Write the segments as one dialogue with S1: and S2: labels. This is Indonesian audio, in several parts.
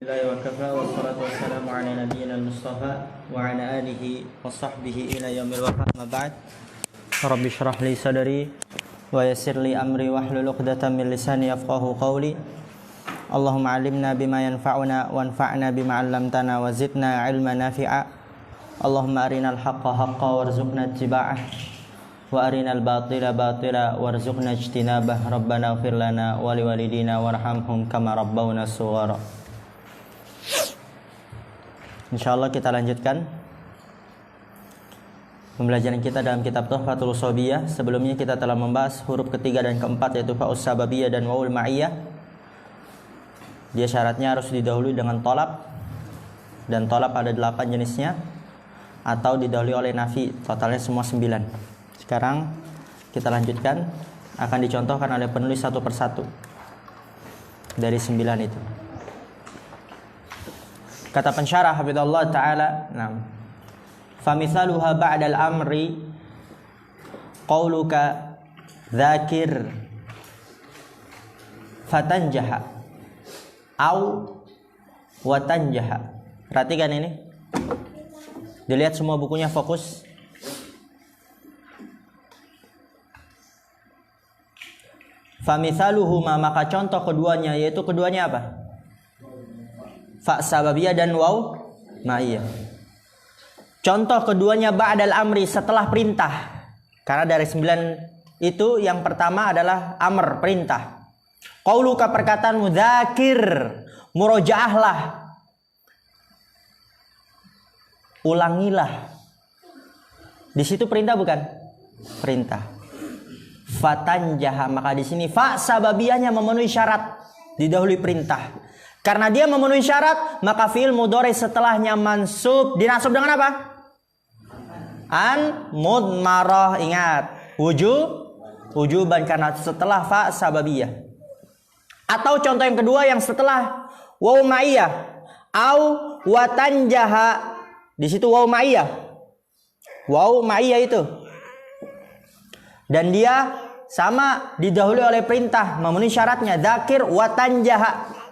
S1: Wakafah wassalatu wassalamu ala nabiyyina al-mustafa wa ala alihi wa sahbihi ila yaumil wafa ma ba'd. Rabbi shrah li sadri wa yassir li amri wahlul 'uqdatam min lisani yafqahu qawli. Allahumma 'allimna bima yanfa'una wanfa'na bima 'allamtana wa zidna 'ilman nafi'a. Allahumma arinal haqqa haqqan warzuqna ittiba'ah wa arinal batila batila warzuqna ijtinabah. Rabbana ighfir lana wa liwalidina warhamhum kama rabbawna shighara. Insyaallah kita lanjutkan pembelajaran kita dalam kitab Tuhfatul Ushobiyah. Sebelumnya kita telah membahas huruf ketiga dan keempat, yaitu fa'us sababiyah dan wawul ma'iyah. Dia syaratnya harus didahului dengan tolab, dan tolab ada 8 jenisnya, atau didahului oleh nafi, totalnya semua 9. Sekarang kita lanjutkan, akan dicontohkan oleh penulis satu persatu dari 9 itu. Kata pensyarah hafizallahu ta'ala, famithaluha ba'dal amri qauluka dzakir fatanjaha au watanjaha. Perhatikan ini. Dilihat semua bukunya, fokus. Famithaluhuma, maka contoh keduanya, yaitu keduanya apa? Fa sababiyah dan waw ma'iyah. Contoh keduanya ba'dal amri, setelah perintah. Karena dari 9 itu yang pertama adalah amr, perintah. Qauluka, perkataanmu, dzakir, murojaahlah, ulangilah. Di situ perintah bukan? Perintah. Fatanjaha, maka di sini fa sababiyahnya memenuhi syarat, didahului perintah. Karena dia memenuhi syarat, maka fi'il mudhari setelahnya mansub, dinasab dengan apa? An mudmarah. Ingat, wujuban, karena setelah fa sababiyah. Atau contoh yang kedua yang setelah waw ma'iyah, au watanjaha. Di situ waw ma'iyah. Waw ma'iyah itu. Dan dia sama didahului oleh perintah, memenuhi syaratnya, dzakir watanjaha.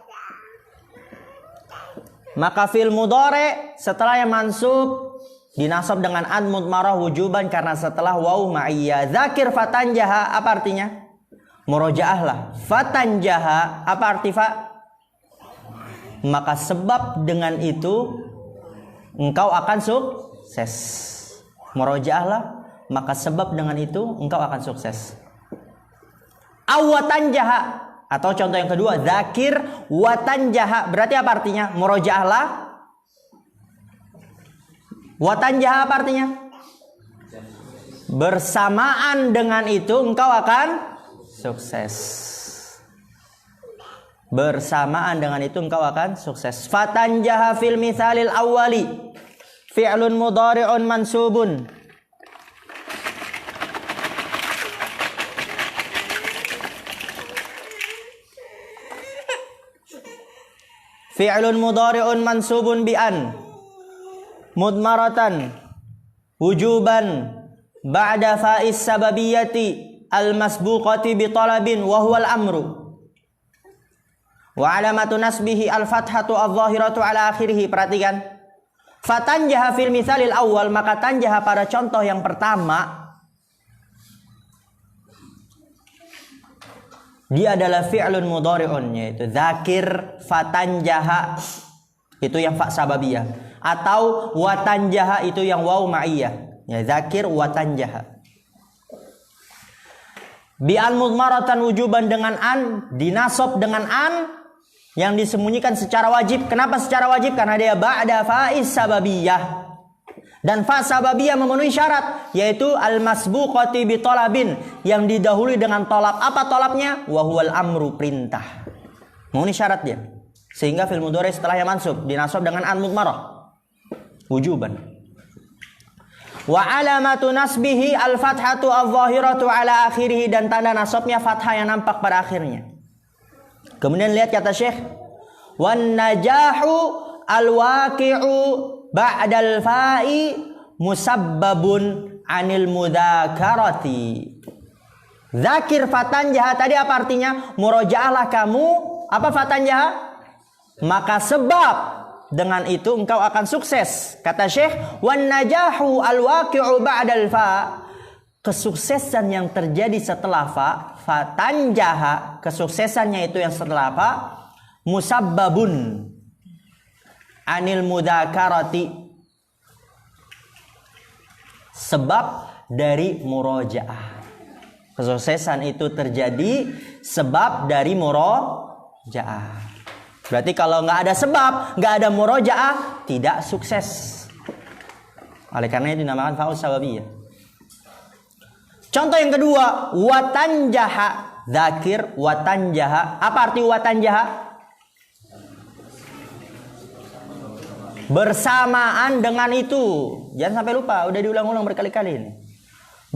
S1: Maka fi'il mudhari setelah yang mansub dinasab dengan an mudmarah wujuban, karena setelah waw ma'iyah. Dzakir fatanjaha, apa artinya? Murojaahlah. Fatanjaha, apa arti fa? Maka sebab dengan itu engkau akan sukses. Murojaahlah, maka sebab dengan itu engkau akan sukses. Awatanjaha, atau contoh yang kedua, dzakir watanjaha, berarti apa artinya? Murojaahlah. Watanjaha apa artinya? Bersamaan dengan itu engkau akan sukses. Bersamaan dengan itu engkau akan sukses. Fatanjaha fil mithalil awwali fi'lun mudhari'un mansubun. Fi'lun mudhari'un mansubun bi an mudmaratan wujuban ba'da fa'is sababiyati al-masbuqati bi talabin wa huwa al-amru. Wa alamatu nasbihi al-fathatu adh-dhahiratu ala akhirih. Perhatikan. Fatanjaha fil mithalil awal, maka tanjaha pada contoh yang pertama dia adalah fi'lun mudhari'un, yaitu dzakir fatanjaha, itu yang fa sababiyah, atau watanjaha itu yang waw ma'iyah, ya, dzakir watanjaha. Bi an mudmaratan wujuban, dengan an, dinasab dengan an yang disembunyikan secara wajib. Kenapa secara wajib? Karena dia ba'da fa'is sababiyah. Dan fa sababiyah memenuhi syarat, yaitu al-masbuqati bi talabin, yang didahului dengan tolab. Apa tolabnya? Wa huwal amru, perintah. Memenuhi syarat dia. Sehingga fil mudhari setelahnya mansub, dinasab dengan an mudmarah wujuban. Wa alamatu nasbihi al-fathatu adh-dhahiratu ala akhirih, dan tanda nasabnya fathah yang nampak pada akhirnya. Kemudian lihat kata Syekh, wan najahu al-waqi'u ba'dal fa'i musabbabun anil mudzakarati. Dzakir fatanjaha, tadi apa artinya? Murojaahlah kamu, apa fatanjaha? maka sebab dengan itu engkau akan sukses. Kata Syekh, wan najahu al-waqi'u ba'dal fa. Kesuksesan yang terjadi setelah fa tanjaha, kesuksesannya itu yang setelah fa, musabbabun anil mudzakarati, sebab dari murojaah. Kesuksesan itu terjadi sebab dari murojaah. Berarti kalau nggak ada sebab, nggak ada murojaah, tidak sukses. Oleh karena itu dinamakan faul sababiyah. Contoh yang kedua, watanjaha, dzakir watanjaha. Apa arti watanjaha? Bersamaan dengan itu. Jangan sampai lupa, udah diulang-ulang berkali-kali ini.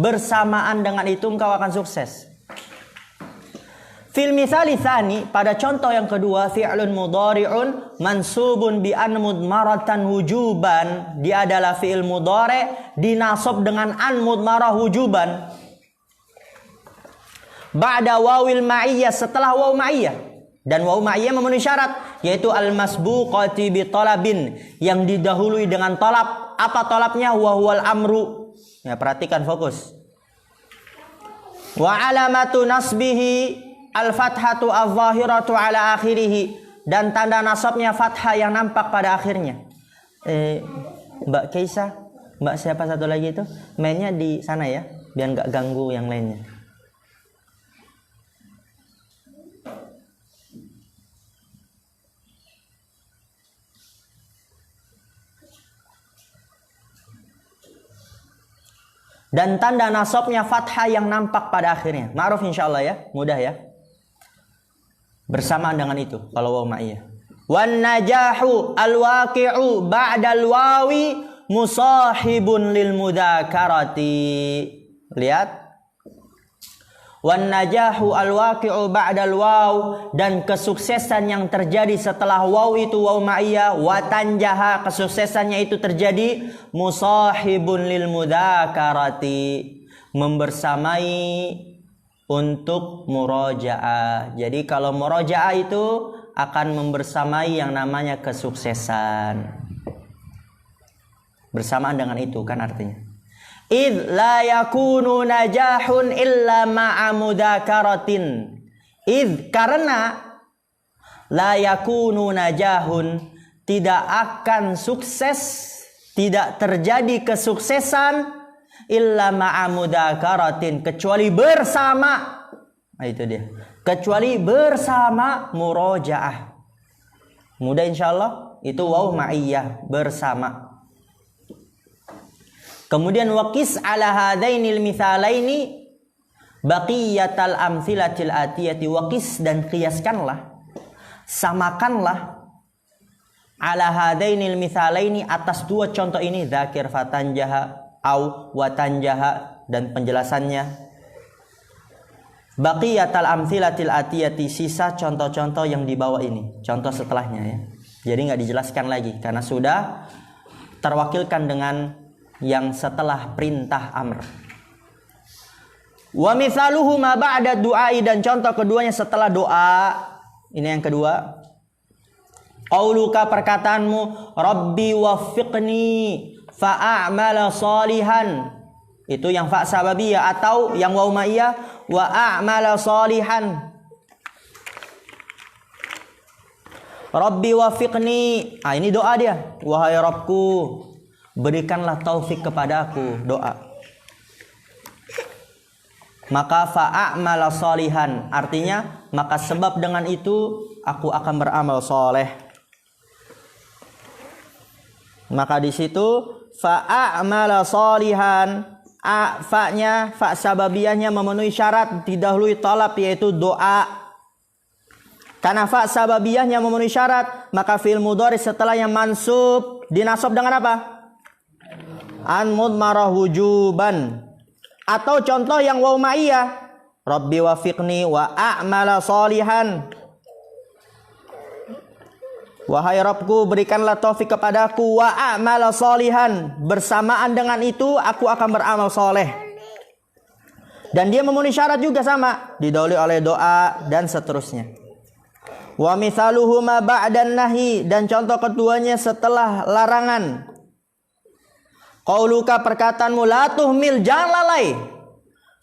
S1: Bersamaan dengan itu engkau akan sukses. Fil mitsali tsani, pada contoh yang kedua, fi'lun mudhari'un mansubun bi an mudmaratan wujuban. Dia adalah fi'il mudhari' dinasab dengan an mudmarah wujuban. Ba'da wawil ma'iyah, setelah waw ma'iyah. Dan waw ma'iyah memenuhi syarat, yaitu al-masbuqati bi talabin, yang didahului dengan talab. Apa talabnya? Wa huwal amru. Ya, perhatikan, fokus. Wa alamatu nasbihi al-fathatu al-zahiratu ala akhirih, dan tanda nasabnya fathah yang nampak pada akhirnya. Mbak Keisa, Mbak siapa satu lagi itu? Mainnya di sana ya, biar nggak ganggu yang lainnya. Dan tanda nasabnya fathah yang nampak pada akhirnya. Ma'ruf insyaallah ya, mudah ya. Bersamaan dengan itu kalau waw ma'iyah. Wan najahu al-waqi'u ba'dal wawi musahibun lil mudzakarati. Lihat. Wan najahu al-waqi'u ba'dal waw, dan kesuksesan yang terjadi setelah waw itu waw ma'iyah, wa tanjaha, kesuksesannya itu terjadi musahibun lil mudzakarati, membersamai untuk murojaah. Jadi kalau murojaah itu akan membersamai yang namanya kesuksesan. Bersamaan dengan itu kan artinya. Idh la yakunu najahun illa ma'a mudakaratin. Idh, karena la yakunu najahun, tidak akan sukses, tidak terjadi kesuksesan illa ma'a mudakaratin, kecuali bersama. Nah, itu dia. Kecuali bersama murojaah. Mudah insyaallah. Itu waw ma'iyah, bersama. Kemudian waqis ala hadainil mithalaini baqiyatal amthilatil atiyati. Waqis, dan qiyaskanlah, samakanlah, ala hadainil mithalaini, atas dua contoh ini, dzakir fatanjaha au watanjaha, dan penjelasannya. Baqiyatal amthilatil atiyati, sisa contoh-contoh yang di bawah ini, contoh setelahnya ya. Jadi nggak dijelaskan lagi karena sudah terwakilkan dengan yang setelah perintah amr. Wa mithaluhu ma ba'da du'ai, dan contoh keduanya setelah doa. Ini yang kedua. Qauluka, perkataanmu, Rabbi waffiqni fa'a'mala salihan. Itu yang fa' sababiyah, atau yang waw ma'iyah, wa a'mala salihan. Rabbi waffiqni. Ini doa dia. Wahai Rabbku, berikanlah taufik kepadaku, doa. Maka fa'a'mala salihan, artinya maka sebab dengan itu aku akan beramal soleh. Maka di situ fa'a'mala salihan, fa'nya, fa' sababiyahnya memenuhi syarat, didahului talab, yaitu doa. Karena fa' sababiyahnya memenuhi syarat, maka fi'il mudhari setelahnya mansub dinasab dengan apa? An mudmarah wujuban. Atau contoh yang waw ma'iyah, Rabbi wafiqni wa a'mala salihan. Wahai Rabbku, berikanlah taufik kepadaku, wa a'mala salihan, bersamaan dengan itu aku akan beramal soleh. Dan dia memenuhi syarat juga sama, didahului oleh doa dan seterusnya. Wa mithaluhuma ba'dan nahi, dan contoh keduanya setelah larangan. Qauluka, perkataanmu, la tuhmil, jangan lalai.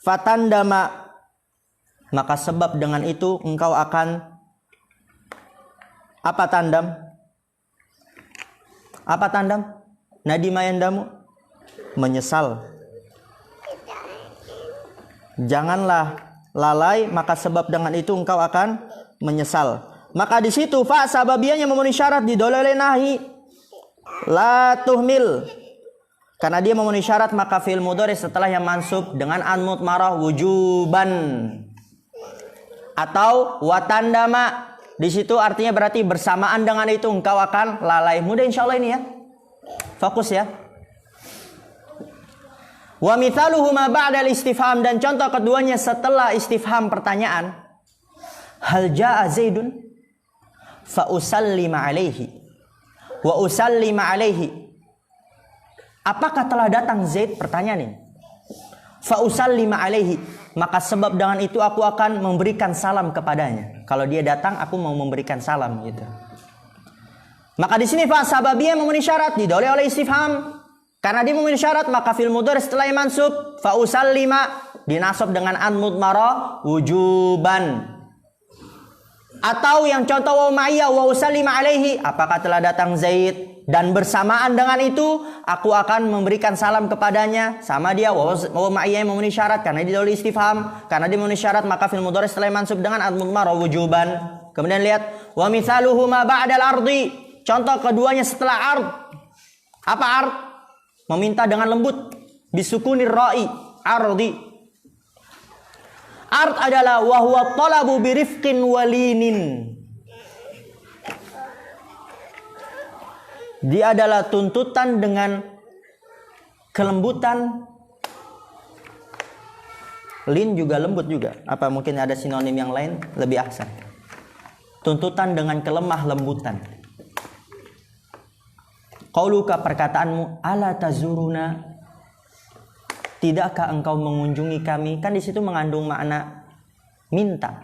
S1: Fatandama, maka sebab dengan itu engkau akan apa tandam? Apa tandam? Nadima yandamu, menyesal. Janganlah lalai, maka sebab dengan itu engkau akan menyesal. Maka di situ fa sababiyahnya memenuhi syarat didoleh oleh nahi. La tuhmil, karena dia memenuhi syarat, maka fi'il mudhari setelah yang mansub dengan an mudmarah wujuban. Atau watandama, di situ artinya berarti bersamaan dengan itu engkau akan lalai. Mudah insyaallah ini ya. Fokus ya. Wa mithaluhuma ba'dal istifham, dan contoh keduanya setelah istifham pertanyaan. Hal jaa Zaidun fa usallima alaihi wa usallima alaihi. Apakah telah datang Zaid? Pertanyaan ini. Fa usallima alaihi, maka sebab dengan itu aku akan memberikan salam kepadanya. Kalau dia datang, aku mau memberikan salam gitu. Maka di sini fa sababiyah memenuhi syarat didoleh oleh istifham. Karena dia memenuhi syarat, maka fil mudhari setelah mansub fa usallima dinasab dengan an mudmarah wujuban. Atau yang contoh wa ma'iyya wa usallima alaihi, apakah telah datang Zaid, dan bersamaan dengan itu aku akan memberikan salam kepadanya. Sama dia wa ma'iyya memenuhi syarat karena dia oleh istifham. Karena dia memenuhi syarat, maka fil mudhari setelah mansub dengan an mudmarah wujuban. Kemudian lihat wa mithaluhuma ba'dal ardi, contoh keduanya setelah ard. Apa ard? Meminta dengan lembut. Bisukunir ra'i, ardi. Ard adalah wa huwa talabu birifqin walinin. Dia adalah tuntutan dengan kelembutan. Lin juga lembut juga. Apa mungkin ada sinonim yang lain lebih ahsan? Tuntutan dengan kelemah lembutan. Qauluka, perkataanmu, ala tazuruna, tidakkah engkau mengunjungi kami? Kan di situ mengandung makna minta.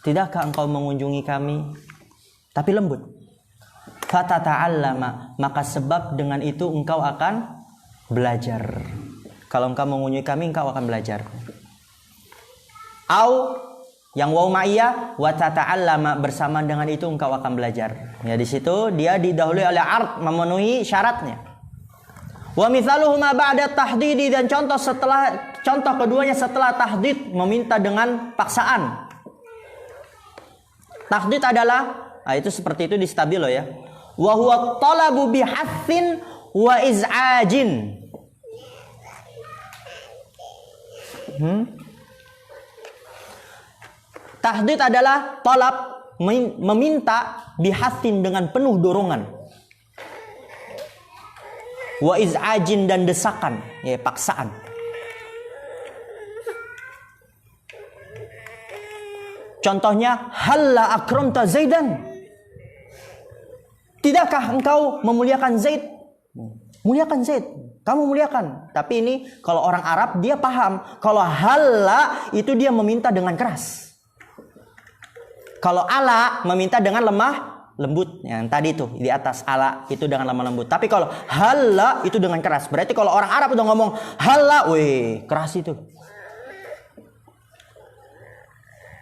S1: Tidakkah engkau mengunjungi kami? Tapi lembut. Fatata'allama, maka sebab dengan itu engkau akan belajar. Kalau engkau mengunjungi kami, engkau akan belajar. Au yang waw ma'iyah wa tata'allama, bersama dengan itu engkau akan belajar. Ya, di situ dia didahului oleh ard, memenuhi syaratnya. Wa mithaluhuma ba'da tahdidi, dan contoh keduanya setelah tahdid, meminta dengan paksaan. Tahdid adalah, itu seperti itu di stabilo ya. Wa huwa talabu bihathin wa iz'ajin. Tahdid adalah talab, meminta, bihathin dengan penuh dorongan. Wa iz'ajin, dan desakan, ya, paksaan. Contohnya, halla akramta Zaidan. Tidakkah engkau memuliakan Zaid? Muliakan Zaid. Kamu muliakan. Tapi ini kalau orang Arab dia paham. Kalau halla itu dia meminta dengan keras. Kalau ala meminta dengan lemah lembut. Yang tadi itu di atas ala itu dengan lemah lembut. Tapi kalau halla itu dengan keras. Berarti kalau orang Arab udah ngomong halla, weh, keras itu.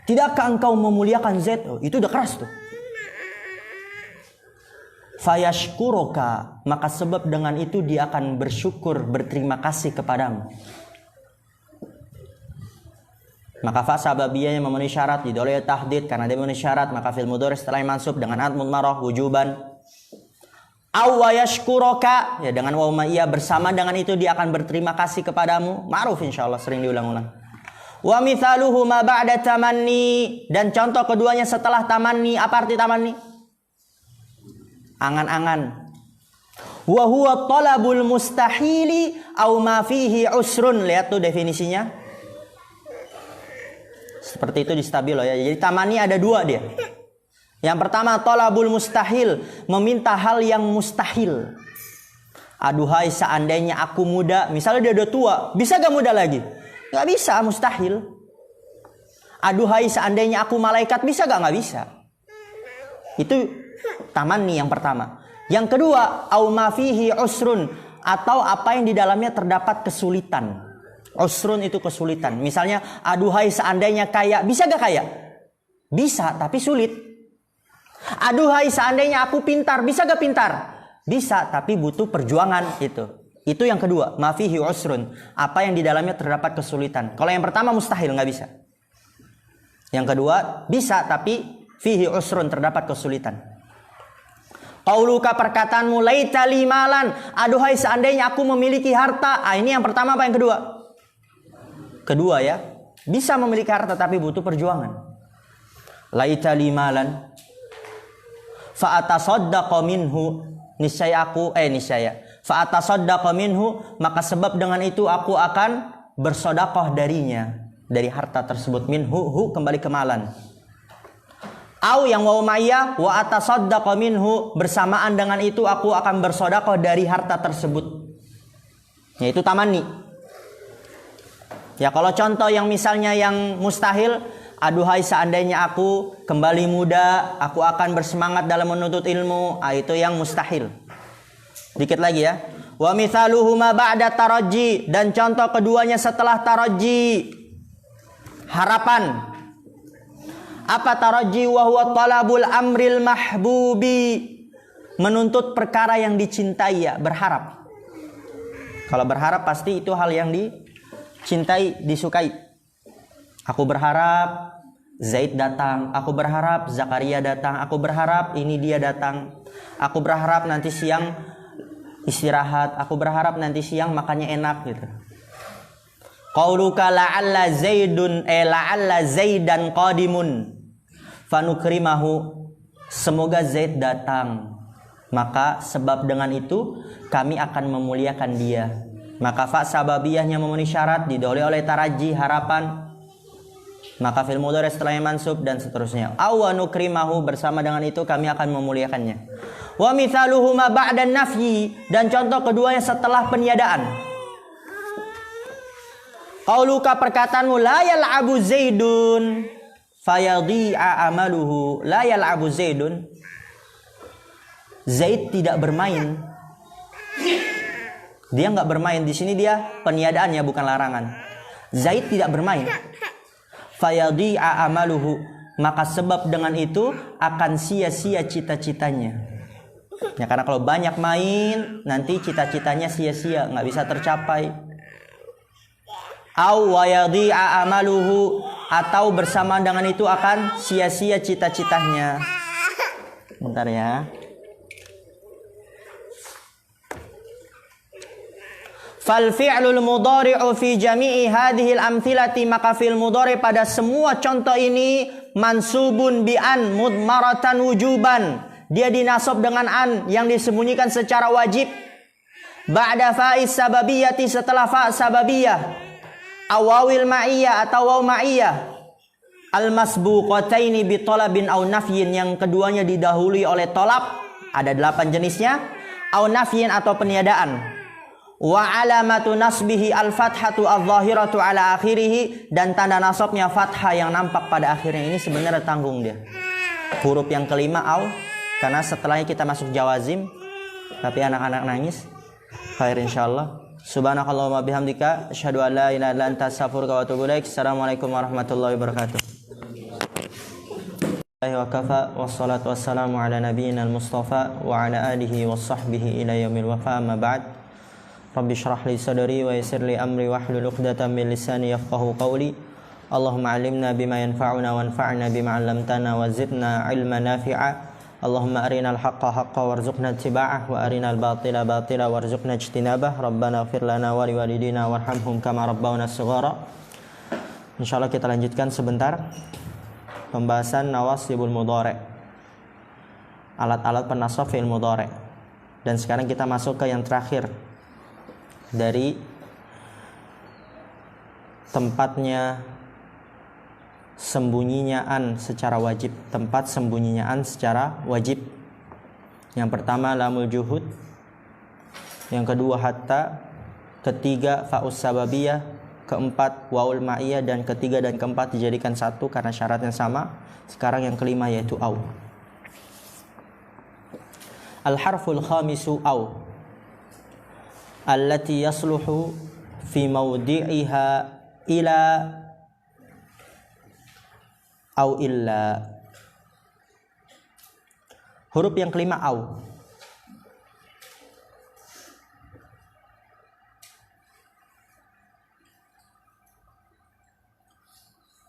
S1: Tidakkah engkau memuliakan Zaid? Oh, itu udah keras tuh. Fayashkuruka, maka sebab dengan itu dia akan bersyukur, berterima kasih kepadamu. Maka fa sababiyah yang memenuhi syarat didoleh tahdid, karena dia memenuhi syarat, maka fil mudhari setelah mansub dengan ad mudmarah wujuban. Aw yashkuruka, ya, dengan waw ma'iyah, bersama dengan itu dia akan berterima kasih kepadamu. Ma'ruf insyaallah, sering diulang-ulang. Wa mithaluhu ma ba'da tamanni, dan contoh keduanya setelah tamanni. Apa arti tamanni? Angan-angan. Wa huwa talabul mustahili aw ma fihi usrun. Lihat tuh definisinya. Seperti itu di stabilo ya. Jadi tamanni ada dua dia. Yang pertama talabul mustahil, meminta hal yang mustahil. Aduhai seandainya aku muda, misalnya dia udah tua, bisa gak muda lagi? Gak bisa, mustahil. Aduhai seandainya aku malaikat, bisa gak? Gak bisa. Itu tamanni yang pertama. Yang kedua, au ma fihi usrun, atau apa yang di dalamnya terdapat kesulitan. Usrun itu kesulitan. Misalnya, aduhai seandainya kaya, bisa gak kaya? Bisa, tapi sulit. Aduhai seandainya aku pintar, bisa gak pintar? Bisa, tapi butuh perjuangan. Itu yang kedua, ma fihi usrun, apa yang di dalamnya terdapat kesulitan. Kalau yang pertama mustahil, gak bisa. Yang kedua, bisa, tapi fihi usrun, terdapat kesulitan. Qauluka, perkataanmu, laita li malan, aduhai seandainya aku memiliki harta. Ini yang pertama apa yang kedua? Kedua ya, bisa memiliki harta tapi butuh perjuangan. Laita li malan fa atasaddaqa minhu, niscaya fa atasaddaqa minhu, maka sebab dengan itu aku akan bersedekah darinya, dari harta tersebut. Minhu, kembali ke malan. Au yang waw ma'iyah, wa atasaddaqa minhu, bersamaan dengan itu aku akan bersedekah dari harta tersebut. Yaitu tamanni. Ya, kalau contoh yang misalnya yang mustahil, aduhai seandainya aku kembali muda, aku akan bersemangat dalam menuntut ilmu. Itu yang mustahil. Dikit lagi ya. Wa mithaluhuma ba'da taraji, dan contoh keduanya setelah taraji, harapan. Apa taraji? Wa huwa talabul amril mahbubi, menuntut perkara yang dicintai, ya, berharap. Kalau berharap pasti itu hal yang dicintai, disukai. Aku berharap Zaid datang, aku berharap Zakaria datang, aku berharap ini dia datang, aku berharap nanti siang istirahat, aku berharap nanti siang makannya enak gitu. Qauluka la'alla Zaidan qadimun fanukrimahu, semoga Zaid datang, maka sebab dengan itu kami akan memuliakan dia. Maka fa sababiyahnya memenuhi syarat, didahului oleh taraji, harapan. Maka fil mudhari setelahnya mansub dan seterusnya. Aw nukrimahu, bersama dengan itu kami akan memuliakannya. Wa mithaluhuma ba'da nafyi, dan contoh keduanya setelah peniadaan. Qauluka, perkataanmu, la yal'abu Zaidun fayadhi'a amaluhu. La yal'abu Zaidun, Zaid tidak bermain. Dia nggak bermain. Di sini dia peniadaan, ya, bukan larangan. Zaid tidak bermain. Fayadhi'a amaluhu, maka sebab dengan itu akan sia-sia cita-citanya. Ya, karena kalau banyak main nanti cita-citanya sia-sia, nggak bisa tercapai. Au wayadhi'a amaluhu, atau bersamaan dengan itu akan sia-sia cita-citanya. Bentar ya. Fal fi'lul mudhari'u fi jami'i hadhil amthilati, maka fi'il mudhari' pada semua contoh ini mansubun bi an mudmaratan wujuban, dia dinasab dengan an yang disembunyikan secara wajib. Ba'da fa'iz sababiyati, setelah fa' sababiyah. Awawil ma'iyah atau waw ma'iyah. Al-masbuqataini bi talabin aw nafyin, yang keduanya didahului oleh tolab, ada 8 jenisnya. Aw nafyin, atau peniadaan. Wa alamatu nasbihi al-fathatu adh-dhahiratu ala akhirih, dan tanda nasabnya fathah yang nampak pada akhirnya. Ini sebenarnya tanggung dia. Huruf yang kelima aw, karena setelahnya kita masuk jawazim, tapi anak-anak nangis. Khair insyaallah. Subhanakallahumma bihamdika asyhadu an la ilaha illa anta astaghfiruka wa atubu ilaik. Assalamualaikum warahmatullahi wabarakatuh. Wa kafa wassalatu wassalamu ala nabiyyina al-mustafa wa ala alihi washabbihi ila yaumil wafa. Amma ba'd. Rabbi shrah li sadri wa yassir li amri wahlul 'uqdatam min lisani yafqahu qawli. Allahumma 'allimna bima yanfa'una wanfa'na bima 'allamtana wa zidna 'ilman nafi'a. Allahumma arinal haqqa haqqa warzuqna ittiba'ah wa arinal batila batila warzuqna ijtinabah. Rabbana ighfir lana wa liwalidina warhamhum kama rabbawna shighara. Insyaallah kita lanjutkan sebentar pembahasan nawasibul mudhari', alat-alat penasab fi'il mudhari'. Dan sekarang kita masuk ke yang terakhir dari tempatnya sembunyinya an secara wajib, tempat sembunyinya an secara wajib. Yang pertama lamul juhud, yang kedua hatta, ketiga fa'us sababiyah, keempat waul ma'iyah, dan ketiga dan keempat dijadikan satu karena syaratnya sama. Sekarang yang kelima yaitu au. Al-harful khamisu aw allati yasluhu fi mawdi'iha ila aw illa. Huruf yang kelima aw.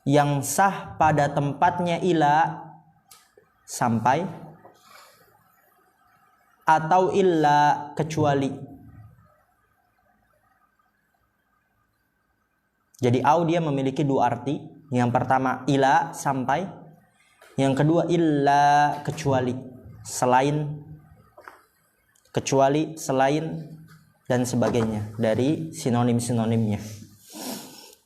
S1: Yang sah pada tempatnya ila sampai, atau illa kecuali. Jadi au dia memiliki dua arti. Yang pertama ila sampai, yang kedua illa kecuali, selain, kecuali, selain, dan sebagainya dari sinonim-sinonimnya.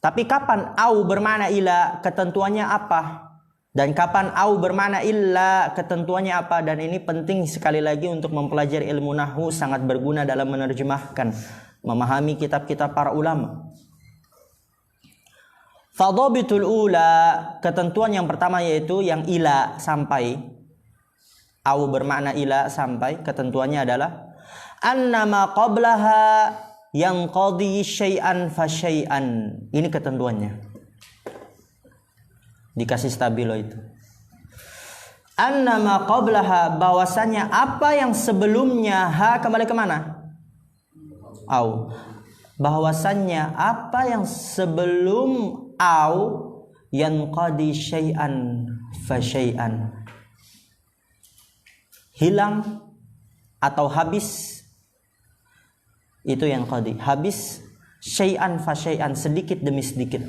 S1: Tapi kapan au bermakna ila, ketentuannya apa? Dan kapan au bermakna illa, ketentuannya apa? Dan ini penting sekali lagi untuk mempelajari ilmu nahwu, sangat berguna dalam menerjemahkan, memahami kitab-kitab para ulama. Fadhabitul ula, ketentuan yang pertama yaitu yang ila sampai. Au bermakna ila sampai, ketentuannya adalah annama qablaha yanqadi syai'an fa syai'an. Ini ketentuannya. Dikasih stabilo itu. Annama qablaha, bahwasanya apa yang sebelumnya, ha kembali kemana? Au. Bahwasanya apa yang sebelum au yanqadi syai'an fa syai'an, hilang atau habis, itu yang qadi, habis, syai'an fa syai'an, sedikit demi sedikit.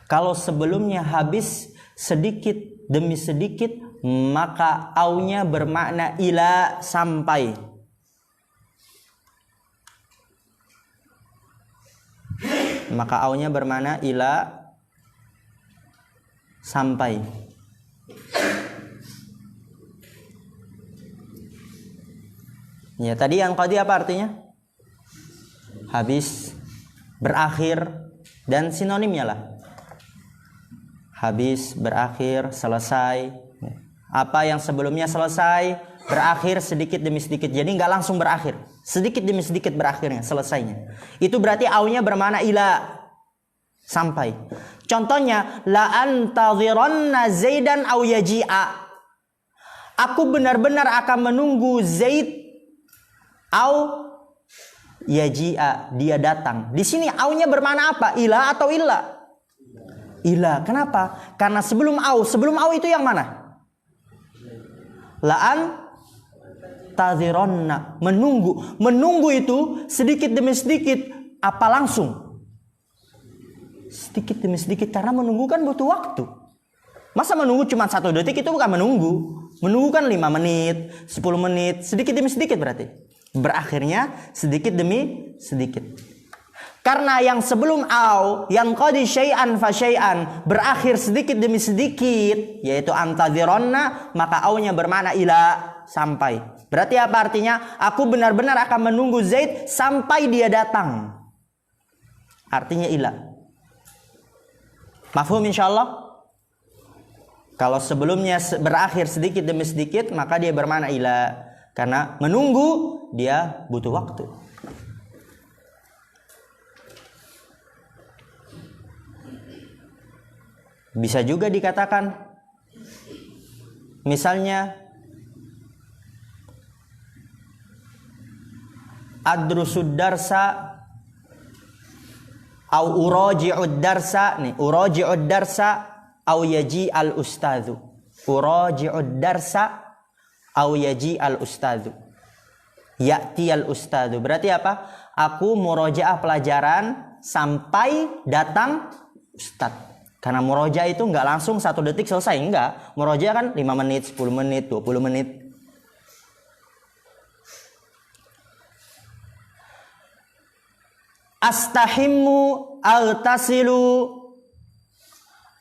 S1: Kalau sebelumnya habis sedikit demi sedikit, maka aunya bermakna ila sampai. Maka aunya bermakna ila sampai. Ya, tadi yang qadi apa artinya? Habis, berakhir, dan sinonimnya lah. Habis, berakhir, selesai. Apa yang sebelumnya selesai, berakhir sedikit demi sedikit. Jadi nggak langsung berakhir, sedikit demi sedikit berakhirnya, selesainya. Itu berarti aunya bermakna ila, sampai. Contohnya, la antadhiranna Zaidan aw yaji'a. Aku benar-benar akan menunggu Zaid aw yaji'a, dia datang. Di sini aunya bermakna apa? Ila atau illa? Ila. Kenapa? Karena sebelum au itu yang mana? La'an tadhironna, menunggu. Menunggu itu sedikit demi sedikit, apa langsung? Sedikit demi sedikit, karena menunggu kan butuh waktu. Masa menunggu cuma 1 detik, itu bukan menunggu. Menunggu kan 5 menit, 10 menit, sedikit demi sedikit berarti. Berakhirnya sedikit demi sedikit. Karena yang sebelum au, yang qadi syai'an fa syai'an, berakhir sedikit demi sedikit, yaitu antadhironna, maka aunya bermakna ila, sampai. Berarti apa artinya? Aku benar-benar akan menunggu Zaid sampai dia datang. Artinya ila. Mafhum insyaallah? Kalau sebelumnya berakhir sedikit demi sedikit, maka dia bermakna ila. Karena menunggu, dia butuh waktu. Bisa juga dikatakan, misalnya adrusud darsa au uraji'ud darsa. Nih, uraji'ud darsa au yaji al ustadzu. Uraji'ud darsa au yaji al ustadzu. Ya'ti al ustadzu. Berarti apa? Aku murojaah pelajaran sampai datang ustadz. Karena murojaah itu enggak langsung 1 detik selesai, enggak. Murojaah kan 5 menit, 10 menit, 20 menit. Astahimmu aghtasilu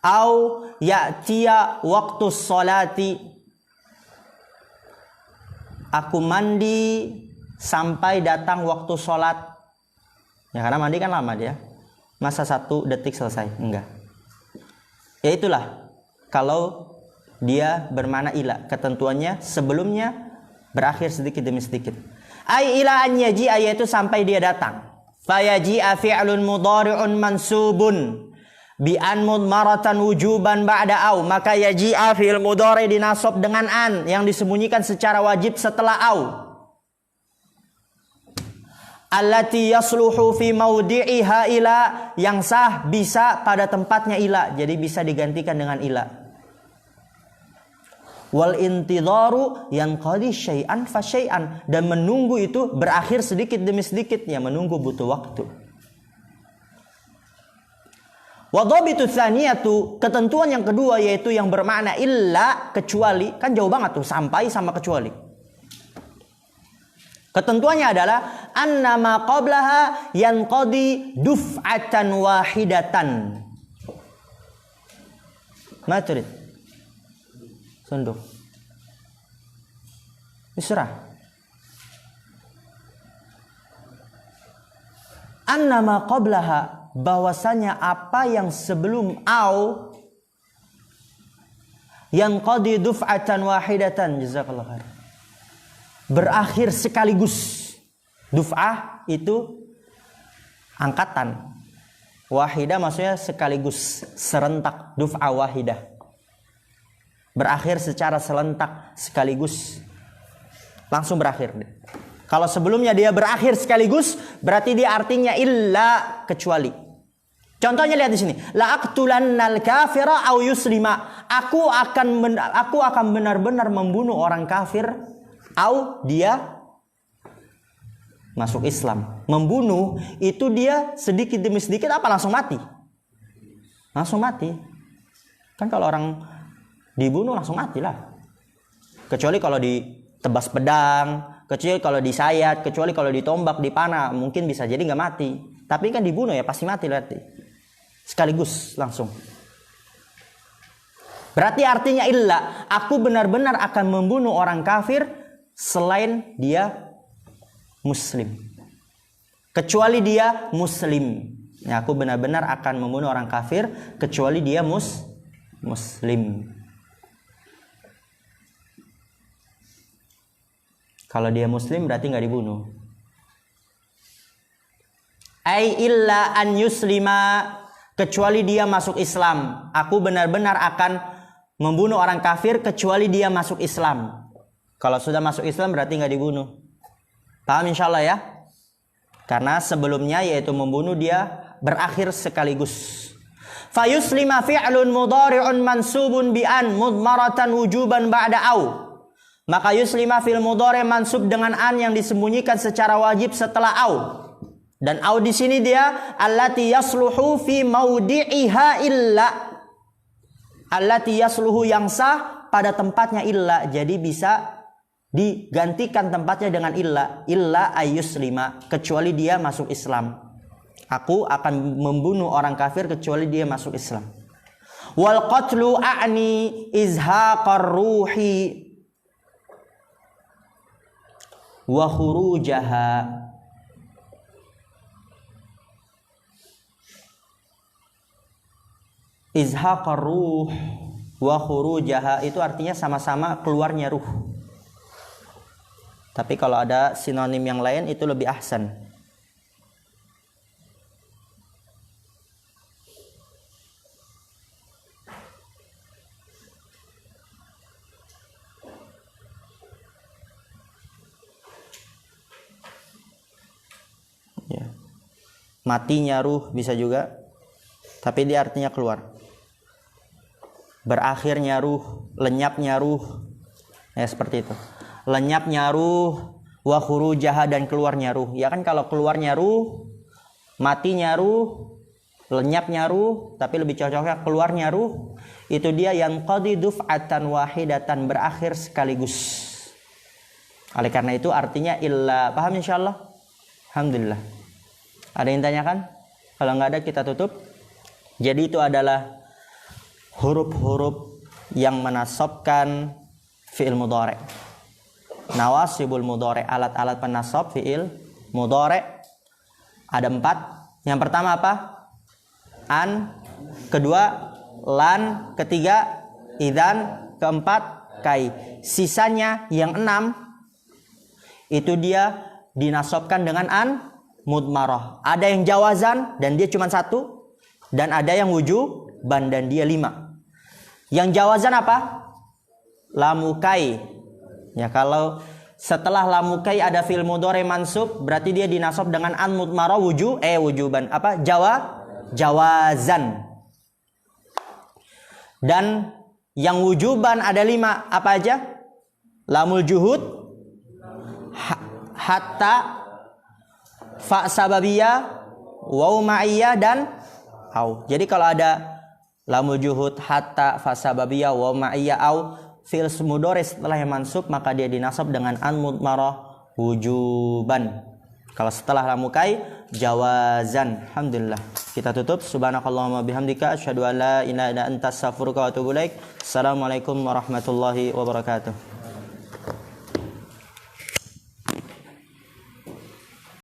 S1: au ya'tiya waktu sholati. Aku mandi sampai datang waktu sholat. Ya, karena mandi kan lama dia. Masa 1 detik selesai? Enggak. Ya itulah, kalau dia bermakna ila, ketentuannya sebelumnya berakhir sedikit demi sedikit. Ai ila an yaji'a, yaitu sampai dia datang. Fayaji'a fi'lun mudhari'un mansubun bi an mudmaratan wujuban ba'da au, maka yaji'a fi'il mudhari' dinasab dengan an yang disembunyikan secara wajib setelah au. Allati yasluhu fi mawdi'iha ila, yang sah bisa pada tempatnya ila, jadi bisa digantikan dengan ila. Wal intidharu yanqadi syai'an fa syai'an, dan menunggu itu berakhir sedikit demi sedikit, ya menunggu butuh waktu. Wa dhabitu tsaniyatu, ketentuan yang kedua yaitu yang bermakna illa, kecuali, kan jauh banget tuh sampai sama kecuali. Ketentuannya adalah annama qablaha yanqadi duf'atan wahidatan. Matrid. Sunduk. Isra. Annama qablaha, bahwasanya apa yang sebelum au yanqadi duf'atan wahidatan. Jazakallahu khair. Berakhir sekaligus. Duf'ah itu angkatan. Wahidah maksudnya sekaligus, serentak. Duf'ah wahidah. Berakhir secara serentak, sekaligus. Langsung berakhir. Kalau sebelumnya dia berakhir sekaligus, berarti dia artinya illa, kecuali. Contohnya lihat di sini. La aqtulannal kafira au yuslima. Aku akan benar-benar membunuh orang kafir, au dia masuk Islam. Membunuh itu dia sedikit demi sedikit apa langsung mati? Langsung mati. Kan kalau orang dibunuh langsung mati lah. Kecuali kalau ditebas pedang, kecuali kalau disayat, kecuali kalau ditombak, dipanah, mungkin bisa jadi nggak mati. Tapi kan dibunuh ya pasti mati berarti. Sekaligus langsung. Berarti artinya illa, aku benar-benar akan membunuh orang kafir selain dia muslim. Kecuali dia muslim. Ya, aku benar-benar akan membunuh orang kafir kecuali dia muslim. Kalau dia muslim berarti nggak dibunuh. Ai illa an yuslima, kecuali dia masuk Islam. Aku benar-benar akan membunuh orang kafir kecuali dia masuk Islam. Kalau sudah masuk Islam berarti nggak dibunuh. Paham insyaallah ya? Karena sebelumnya yaitu membunuh dia berakhir sekaligus. Fayuslima fi'lun mudhari'un mansubun bi an mudmaratan wujuban ba'da au. Maka yuslima fil mudhari' mansub dengan an yang disembunyikan secara wajib setelah au. Dan au di sini dia allati yasluhu fi mawdi'iha illa. Allati yasluhu yang sah pada tempatnya illa. Jadi bisa digantikan tempatnya dengan illa ayyuslima, kecuali dia masuk Islam. Aku akan membunuh orang kafir kecuali dia masuk Islam. Wal qatlu a'ni izhaqar ruhi wa khurujaha. Izhaqar ruh wa khurujaha itu artinya sama-sama keluarnya ruh. Tapi kalau ada sinonim yang lain itu lebih ahsan. Ya. Matinya ruh bisa juga. Tapi dia artinya keluar. Berakhirnya ruh, lenyapnya ruh. Ya seperti itu. Lenyapnya ruh, wa khurujaha, dan keluarnya ruh. Ya kan kalau keluarnya ruh, matinya ruh, lenyapnya ruh, tapi lebih cocoknya keluarnya ruh, itu dia yang qadi duf'atan wahidatan, berakhir sekaligus. Oleh karena itu artinya illa. Paham insyaallah? Alhamdulillah. Ada yang tanyakan? Kalau nggak ada kita tutup. Jadi itu adalah huruf-huruf yang menasabkan fi'il mudhari'. Nawasibul mudhari', alat-alat penasab fi'il mudhari'. Ada 4. Yang pertama apa? An. Kedua lan. Ketiga idzan. Keempat kai. Sisanya yang 6 itu dia dinasobkan dengan an mudmarah. Ada yang jawazan dan dia cuma 1, dan ada yang wujuban dan dia 5. Yang jawazan apa? Lamukai. Ya, kalau setelah lamukai ada fi'il mudhari mansub, berarti dia dinasob dengan an mudmarah wujuban. Apa? Jawazan. Dan yang wujuban ada 5. Apa aja? Lamul juhud, hatta, fa sababiyah, waw ma'iyah, dan au. Jadi kalau ada lamul juhud, hatta, fa sababiyah, waw ma'iyah, au, fi'il mudhari setelah yang mansub, maka dia dinasab dengan an mudmarah wujuban. Kalau setelah lamukai, jawazan. Alhamdulillah. Kita tutup. Subhanakallahumma bihamdika asyhadu an la ilaha illa anta astaghfiruka wa atubu ilaik. Assalamualaikum warahmatullahi wabarakatuh.